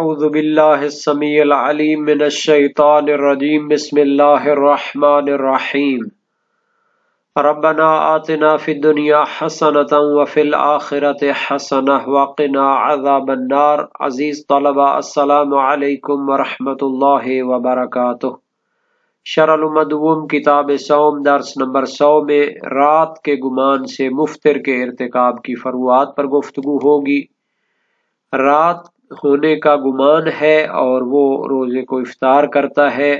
اعوذ باللہ السمیع العلیم من الشیطان الرجیم بسم اللہ الرحمن الرحیم ربنا آتنا فی الدنیا حسنۃ وفی الآخرۃ حسنۃ وقنا عذاب النار۔ عزیز طلبہ السلام علیکم ورحمۃ اللہ وبرکاتہ۔ شرح المدوم کتاب صوم درس نمبر 100 میں رات کے گمان سے مفطر کے ارتکاب کی فروعات پر گفتگو ہوگی۔ رات ہونے کا گمان ہے اور وہ روزے کو افطار کرتا ہے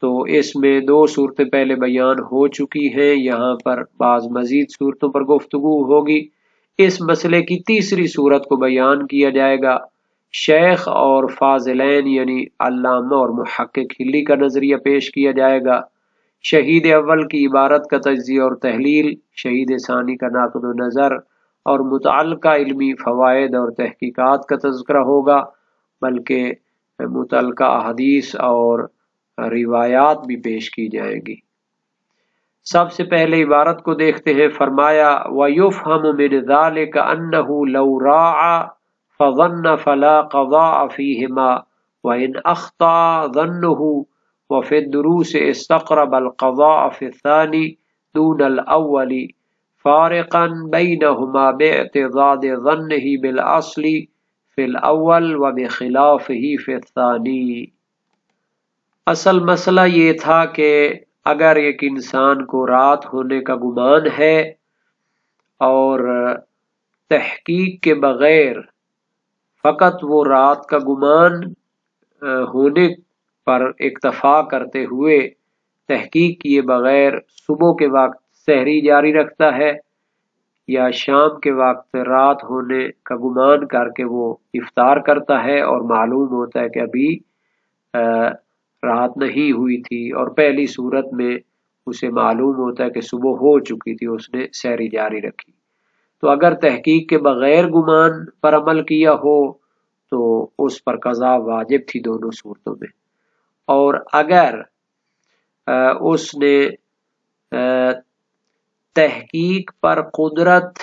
تو اس میں 2 صورتیں پہلے بیان ہو چکی ہیں، یہاں پر بعض مزید صورتوں پر گفتگو ہوگی۔ اس مسئلے کی تیسری صورت کو بیان کیا جائے گا۔ شیخ اور فاضلین یعنی علامہ اور محقق ہلی کا نظریہ پیش کیا جائے گا۔ شہید اول کی عبارت کا تجزیہ اور تحلیل، شہید ثانی کا نقد و نظر اور متعلقہ علمی فوائد اور تحقیقات کا تذکرہ ہوگا، بلکہ متعلقہ احادیث اور روایات بھی پیش کی جائیں گی۔ سب سے پہلے عبارت کو دیکھتے ہیں۔ فرمایا وَيُفْهَمُ مِنْ ذَلِكَ أَنَّهُ لَوْ رَاعَ فَظَنَّ فَلَا قَضَاءَ فِيهِمَا وَإِنْ أَخْطَأَ ظَنُّهُ وَفِي الدُّرُوسِ اسْتَقْرَبَ الْقَضَاءَ فِي الثَّانِي دُونَ الْأَوَّلِ فارقاً بینہما باعتضاد ظنہ بالاصل فی الاول وبخلافہ فی الثانی۔ اصل مسئلہ یہ تھا کہ اگر ایک انسان کو رات ہونے کا گمان ہے اور تحقیق کے بغیر فقط وہ رات کا گمان ہونے پر اکتفا کرتے ہوئے تحقیق کیے بغیر صبح کے وقت سحری جاری رکھتا ہے یا شام کے وقت رات ہونے کا گمان کر کے وہ افطار کرتا ہے اور معلوم ہوتا ہے کہ ابھی رات نہیں ہوئی تھی، اور پہلی صورت میں اسے معلوم ہوتا ہے کہ صبح ہو چکی تھی، اس نے سحری جاری رکھی، تو اگر تحقیق کے بغیر گمان پر عمل کیا ہو تو اس پر قضا واجب تھی دونوں صورتوں میں۔ اور اگر اس نے تحقیق پر قدرت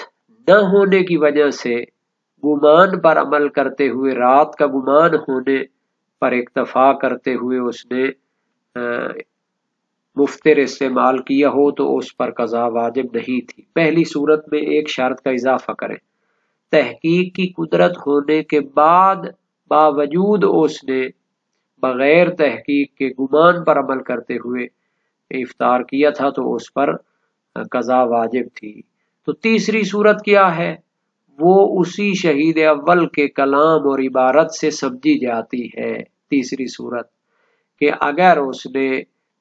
نہ ہونے کی وجہ سے گمان پر عمل کرتے ہوئے رات کا گمان ہونے پر اکتفا کرتے ہوئے اس نے مفطر استعمال کیا ہو تو اس پر قضا واجب نہیں تھی۔ پہلی صورت میں ایک شرط کا اضافہ کریں، تحقیق کی قدرت ہونے کے بعد باوجود اس نے بغیر تحقیق کے گمان پر عمل کرتے ہوئے افطار کیا تھا تو اس پر قضا واجب تھی۔ تو تیسری صورت کیا ہے؟ وہ اسی شہید اول کے کلام اور عبارت سے سمجھی جاتی ہے۔ تیسری صورت کہ اگر اس نے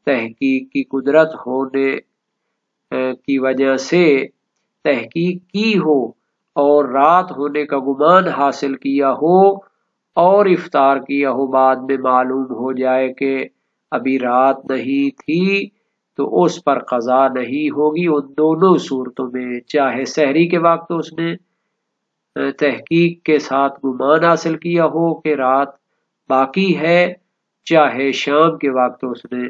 تحقیق کی قدرت ہونے کی وجہ سے تحقیق کی ہو اور رات ہونے کا گمان حاصل کیا ہو اور افطار کیا ہو، بعد میں معلوم ہو جائے کہ ابھی رات نہیں تھی تو اس پر قضا نہیں ہوگی ان دونوں صورتوں میں، چاہے سحری کے وقت اس نے تحقیق کے ساتھ گمان حاصل کیا ہو کہ رات باقی ہے، چاہے شام کے وقت اس نے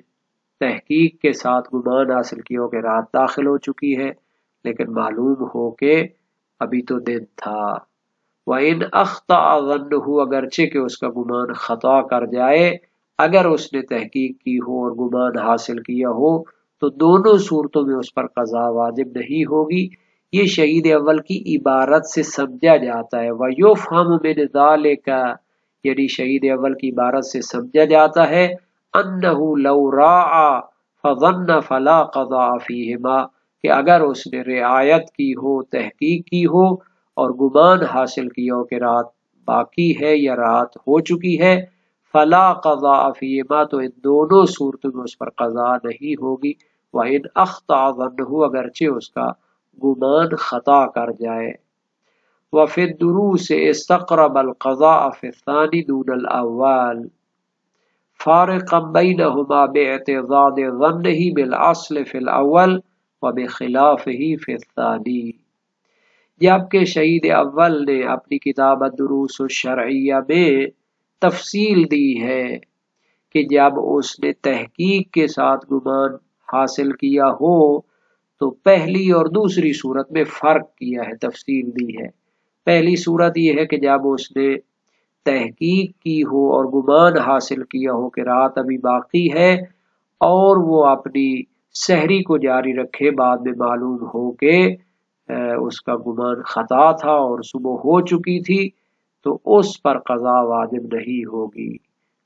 تحقیق کے ساتھ گمان حاصل کیا ہو کہ رات داخل ہو چکی ہے لیکن معلوم ہو کہ ابھی تو دن تھا۔ وَإِنْ أَخْطَأَ ظَنُّهُ، اگرچہ کہ اس کا گمان خطا کر جائے، اگر اس نے تحقیق کی ہو اور گمان حاصل کیا ہو تو دونوں صورتوں میں اس پر قضا واجب نہیں ہوگی۔ یہ شہید اول کی عبارت سے سمجھا جاتا ہے۔ وَيُفْهَمُ مِنْ ذَلِكَ، یعنی شہید اول کی عبارت سے سمجھا جاتا ہے أَنَّهُ لَوْ رَاعَ فَظَنَّ فَلَا قَضَاءَ فِيهِمَا، کہ اگر اس نے رعایت کی ہو، تحقیق کی ہو اور گمان حاصل کیا ہو کہ رات باقی ہے یا رات ہو چکی ہے، فلا قضاء فیہما، تو ان دونوں صورتوں میں اس پر قضا نہیں ہوگی۔ وَإِنْ أَخْطَأَ ظَنُّهُ، اگرچہ اس کا گمان خطا کر جائے۔ وَفِي الدُّرُوسِ اسْتَقْرَبَ الْقَضَاءَ فِي الثَّانِي دُونَ الْأَوَّلِ فَارِقًا بَيْنَهُمَا بِاعْتِضَادِ ظَنِّهِ بِالْأَصْلِ فِي الْأَوَّلِ وَبِخِلَافِهِ فِي الثَّانِي۔ جبکہ شہید اول نے اپنی کتاب الدروس الشرعیہ میں تفصیل دی ہے کہ جب اس نے تحقیق کے ساتھ گمان حاصل کیا ہو تو پہلی اور دوسری صورت میں فرق کیا ہے، تفصیل دی ہے۔ پہلی صورت یہ ہے کہ جب اس نے تحقیق کی ہو اور گمان حاصل کیا ہو کہ رات ابھی باقی ہے اور وہ اپنی سحری کو جاری رکھے، بعد میں معلوم ہو کہ اس کا گمان خطا تھا اور صبح ہو چکی تھی، تو اس پر قضا واجب نہیں ہوگی۔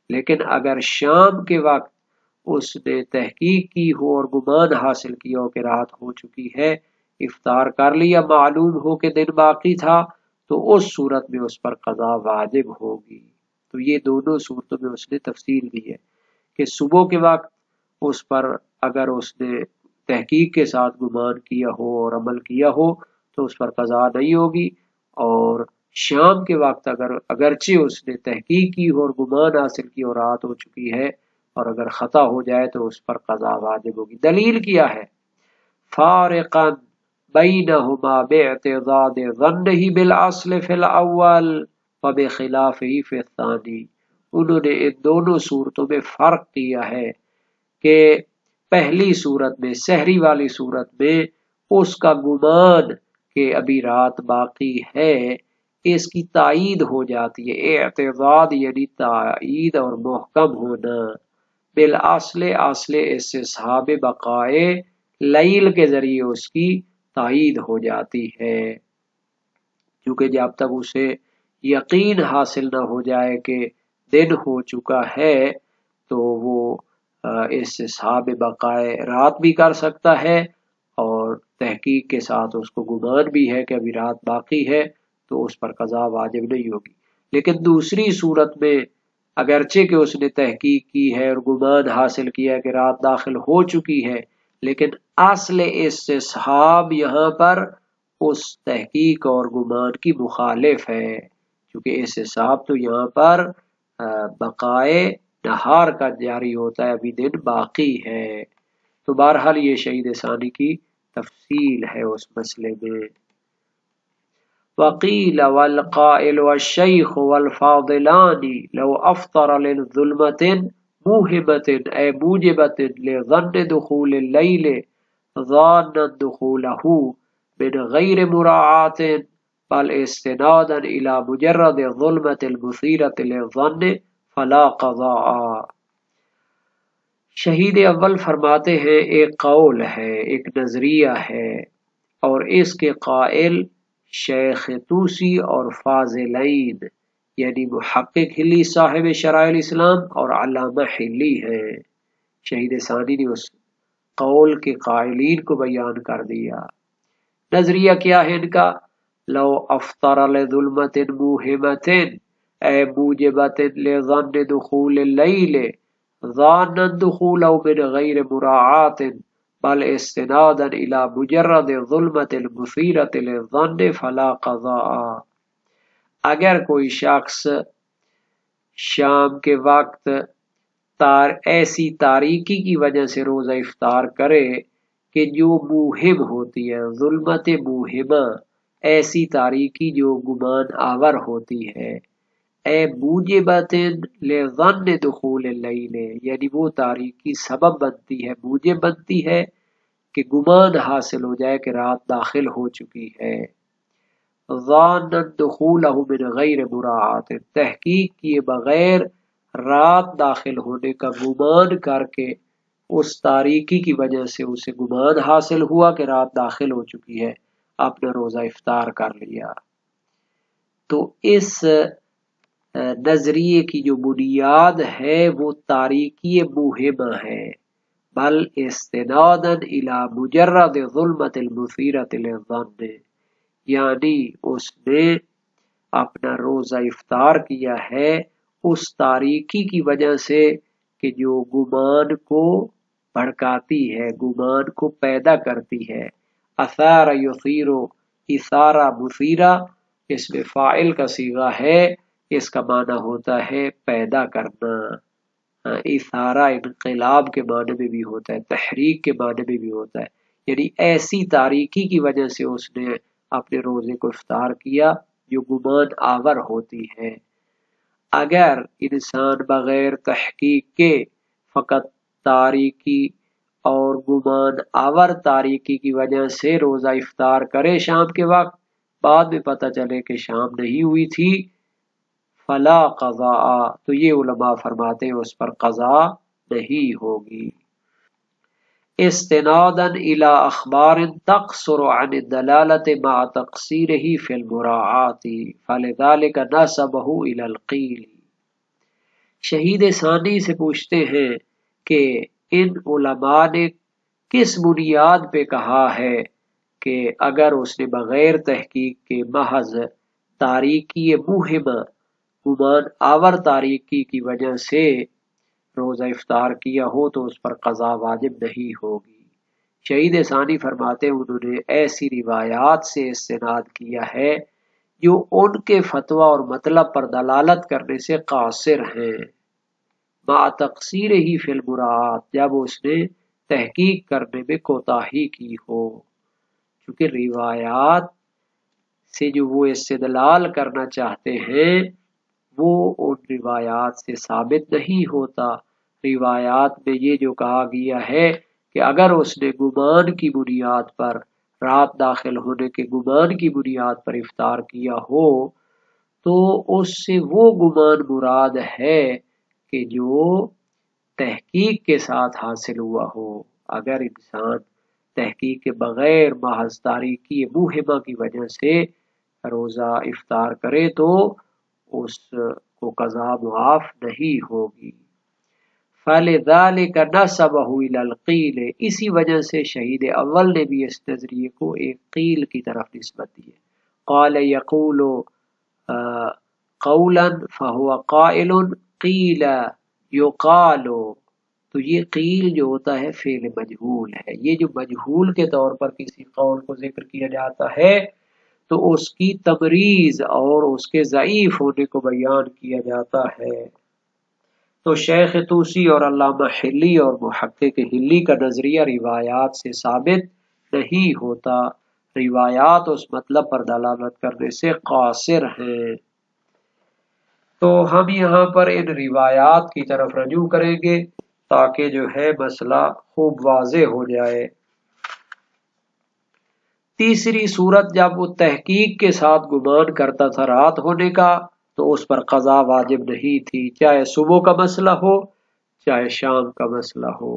لیکن اگر شام کے وقت اس نے تحقیق کی ہو اور گمان حاصل کیا ہو کہ رات ہو چکی ہے، افطار کر لیا، معلوم ہو کہ دن باقی تھا، تو اس صورت میں اس پر قضا واجب ہوگی۔ تو یہ دونوں صورتوں میں اس نے تفصیل دی ہے کہ صبح کے وقت اس پر اگر اس نے تحقیق کے ساتھ گمان کیا ہو اور عمل کیا ہو تو اس پر قضا نہیں ہوگی، اور شام کے وقت اگرچہ اس نے تحقیق کی ہو اور گمان حاصل کی اور رات ہو چکی ہے اور اگر خطا ہو جائے تو اس پر قضا واجب ہوگی۔ دلیل کیا ہے؟ فارقا بینہما باعتضاد ظنہ بالاصل فی الاول وبخلافہ فی الثانی، انہوں نے ان دونوں صورتوں میں فرق کیا ہے کہ پہلی صورت میں، سحری والی صورت میں، اس کا گمان کہ ابھی رات باقی ہے اس کی تائید ہو جاتی ہے، اعتضاد یعنی تائید اور محکم ہونا، بالاصل اصل استصحاب بقائے لیل کے ذریعے اس کی تائید ہو جاتی ہے، کیونکہ جب تک اسے یقین حاصل نہ ہو جائے کہ دن ہو چکا ہے تو وہ استصحاب بقائے رات بھی کر سکتا ہے اور تحقیق کے ساتھ اس کو گمان بھی ہے کہ ابھی رات باقی ہے، تو اس پر قضا واجب نہیں ہوگی۔ لیکن دوسری صورت میں اگرچہ کہ اس نے تحقیق کی ہے اور گمان حاصل کیا ہے کہ رات داخل ہو چکی ہے، لیکن اصل استصحاب یہاں پر اس تحقیق اور گمان کی مخالف ہے، کیونکہ استصحاب تو یہاں پر بقائے نہار کا جاری ہوتا ہے، ابھی دن باقی ہے۔ تو بہرحال یہ شہید ثانی کی تفصیل ہے اس مسئلے میں۔ وقیل والقائل والشیخ والفاضلان لو افطر للظلمة موهبة اے موجبة لظن دخول اللیل ظانا دخوله من غیر مراعاة بل استنادا الى مجرد الظلمة المثيرة للظن فلا قضاء۔ شہید اول فرماتے ہیں ایک قول ہے، ایک نظریہ ہے، اور اس کے قائل شیخ توسی اور فاضلین یعنی محقق حلی صاحب شرائع الاسلام اور علامہ حلی ہیں۔ شہید ثانی نے اس قول کے قائلین کو بیان کر دیا۔ نظریہ کیا ہے ان کا؟ لو افطر لظلمت موہمت اے موجبت لظن دخول اللیل ظانا دخولہ من غیر مراعات بل استنادا الى مجرد ظلمت المثیرۃ للظن فلا قضاء۔ اگر کوئی شخص شام کے وقت ایسی تاریکی کی وجہ سے روزہ افطار کرے کہ جو موہم ہوتی ہے، ظلمت موہمہ، ایسی تاریکی جو گمان آور ہوتی ہے، اے موجبت لظن دخول اللیل یعنی وہ تاریکی سبب بنتی ہے، موجب بنتی ہے کہ گمان حاصل ہو جائے کہ رات داخل ہو چکی ہے، ظانا دخولہ من غیر مراعات تحقیق کیے بغیر رات داخل ہونے کا گمان کر کے اس تاریکی کی وجہ سے اسے گمان حاصل ہوا کہ رات داخل ہو چکی ہے، آپ نے روزہ افطار کر لیا۔ تو اس نظریے کی جو بنیاد ہے وہ تاریکی موہمہ ہے، بل استنادا الى مجرد ظلمت المثیرۃ للظن، یعنی اس نے اپنا روزہ افطار کیا ہے اس تاریکی کی وجہ سے کہ جو گمان کو بھڑکاتی ہے، گمان کو پیدا کرتی ہے۔ اثار یثیر اثارہ مثیرہ، اس میں فاعل کا صیغہ ہے، اس کا معنی ہوتا ہے پیدا کرنا۔ اثارہ انقلاب کے معنی میں بھی ہوتا ہے، تحریک کے معنی میں بھی ہوتا ہے، یعنی ایسی تاریکی کی وجہ سے اس نے اپنے روزے کو افطار کیا جو گمان آور ہوتی ہے۔ اگر انسان بغیر تحقیق کے فقط تاریکی اور گمان آور تاریکی کی وجہ سے روزہ افطار کرے شام کے وقت، بعد میں پتہ چلے کہ شام نہیں ہوئی تھی، فلا قضاء، تو یہ علماء فرماتے ہیں اس پر قضا نہیں ہوگی۔ استنادا الى اخبار تقصر عن الدلالة مع تقصيره في المراعات فلذلك نسبه الى القیل۔ شہید ثانی سے پوچھتے ہیں کہ ان علماء نے کس بنیاد پہ کہا ہے کہ اگر اس نے بغیر تحقیق کے محض تاریکی موہمہ گمان آور تاریکی کی وجہ سے روزہ افطار کیا ہو تو اس پر قضا واجب نہیں ہوگی۔ شہید ثانی فرماتے ہیں انہوں نے ایسی روایات سے استناد کیا ہے جو ان کے فتویٰ اور مطلب پر دلالت کرنے سے قاصر ہیں، مع تقصیر ہی فی المراعات، جب اس نے تحقیق کرنے میں کوتاہی کی ہو، کیونکہ روایات سے جو وہ استدلال کرنا چاہتے ہیں وہ ان روایات سے ثابت نہیں ہوتا۔ روایات میں یہ جو کہا گیا ہے کہ اگر اس نے گمان کی بنیاد پر، رات داخل ہونے کے گمان کی بنیاد پر افطار کیا ہو تو اس سے وہ گمان مراد ہے کہ جو تحقیق کے ساتھ حاصل ہوا ہو۔ اگر انسان تحقیق کے بغیر محض تاریکی موہمہ کی وجہ سے روزہ افطار کرے تو اس کو قضا معاف نہیں ہوگی۔ فَلِذَلِكَ نَسَبَهُ إِلَى الْقِيلِ، اسی وجہ سے شہید اول نے بھی اس نظریے کو ایک قیل کی طرف نسبت دی ہے۔ قَالَ يَقُولُ قَوْلًا فَهُوَ قَائِلٌ قِيلَ يُقَالُ، تو یہ قیل جو ہوتا ہے فعل مجہول ہے، یہ جو مجہول کے طور پر کسی قول کو ذکر کیا جاتا ہے تو اس کی تبریز اور اس کے ضعیف ہونے کو بیان کیا جاتا ہے۔ تو شیخ طوسی اور علامہ حلی اور محقق حلی کا نظریہ روایات سے ثابت نہیں ہوتا، روایات اس مطلب پر دلالت کرنے سے قاصر ہیں۔ تو ہم یہاں پر ان روایات کی طرف رجوع کریں گے تاکہ جو ہے مسئلہ خوب واضح ہو جائے۔ تیسری صورت، جب وہ تحقیق کے ساتھ گمان کرتا تھا رات ہونے کا تو اس پر قضا واجب نہیں تھی، چاہے صبح کا مسئلہ ہو چاہے شام کا مسئلہ ہو۔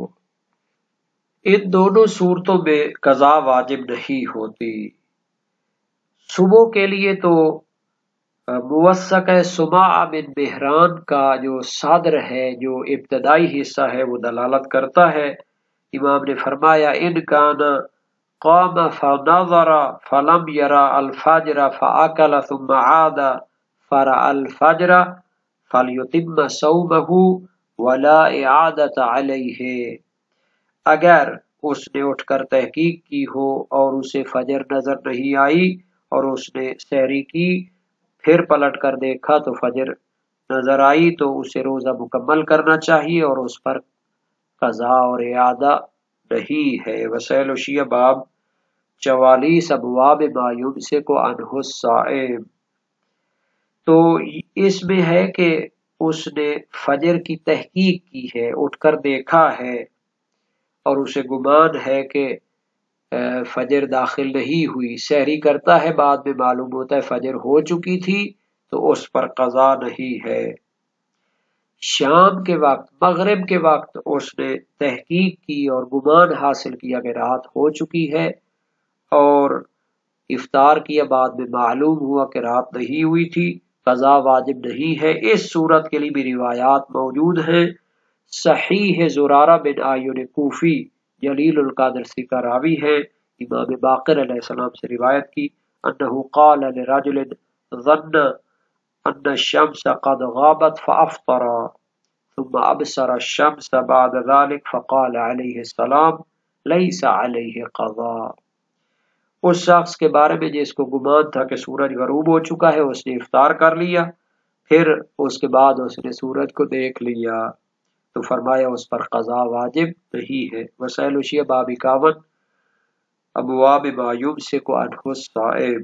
ان دونوں صورتوں میں قضا واجب نہیں ہوتی۔ صبح کے لیے تو موثق سماع بن مہران کا جو صدر ہے، جو ابتدائی حصہ ہے، وہ دلالت کرتا ہے۔ امام نے فرمایا ان کان قام فنظر فلم یرا الفجر فاکل ثم عاد فرأى الفجر فلیتم صومه ولا اعادۃ علیہ، اگر اس نے اٹھ کر تحقیق کی ہو اور اسے فجر نظر نہیں آئی اور اس نے سحری کی، پھر پلٹ کر دیکھا تو فجر نظر آئی تو اسے روزہ مکمل کرنا چاہیے اور اس پر قضا اور اعادہ نہیں ہے۔ وسائل الشیعہ باب 44 ابواب ما یمسک عنہ الصائم۔ تو اس میں ہے کہ اس نے فجر کی تحقیق کی ہے، اٹھ کر دیکھا ہے اور اسے گمان ہے کہ فجر داخل نہیں ہوئی، سحری کرتا ہے، بعد میں معلوم ہوتا ہے فجر ہو چکی تھی تو اس پر قضا نہیں ہے۔ شام کے وقت، مغرب کے وقت اس نے تحقیق کی اور گمان حاصل کیا کہ رات ہو چکی ہے اور افطار کیا، بعد میں معلوم ہوا کہ رات نہیں ہوئی تھی، قضا واجب نہیں ہے۔ اس صورت کے لیے بھی روایات موجود ہیں۔ صحیح زرارہ بن آیون کوفی جلیل القدر کا راوی ہے، امام باقر علیہ السلام سے روایت کی، انہو قال لرجل ظن ان الشمس قد غابت فافطر ثم ابصر الشمس بعد ذلك فقال علیہ السلام لیس علیہ قضاء۔ اس شخص کے بارے میں جس کو گمان تھا کہ سورج غروب ہو چکا ہے، اس نے افطار کر لیا، پھر اس کے بعد اس نے سورج کو دیکھ لیا تو فرمایا اس پر قضا واجب نہیں ہے۔ وسائل الشیعہ باب 51 ابواب ما یمسک عنہ الصائم۔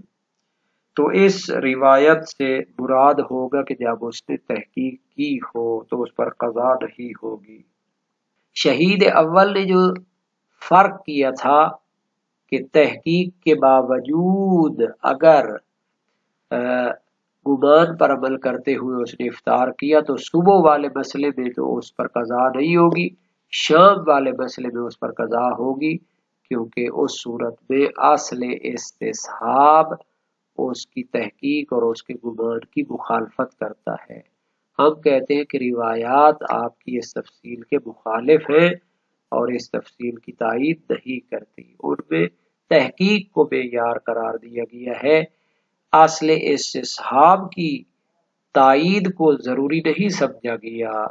تو اس روایت سے مراد ہوگا کہ جب اس نے تحقیق کی ہو تو اس پر قضا نہیں ہوگی۔ شہید اول نے جو فرق کیا تھا کہ تحقیق کے باوجود اگر گمان پر عمل کرتے ہوئے اس نے افطار کیا تو صبح والے مسئلے میں تو اس پر قضا نہیں ہوگی، شام والے مسئلے میں اس پر قضا ہوگی، کیونکہ اس صورت میں اصل استصحاب اس کی تحقیق اور اس کے گمان کی مخالفت کرتا ہے۔ ہم کہتے ہیں کہ روایات آپ کی اس تفصیل کے مخالف ہیں اور اس تفصیل کی تائید نہیں کرتی، ان میں تحقیق کو معیار قرار دیا گیا ہے، اصل استصحاب کی تائید کو ضروری نہیں سمجھا گیا۔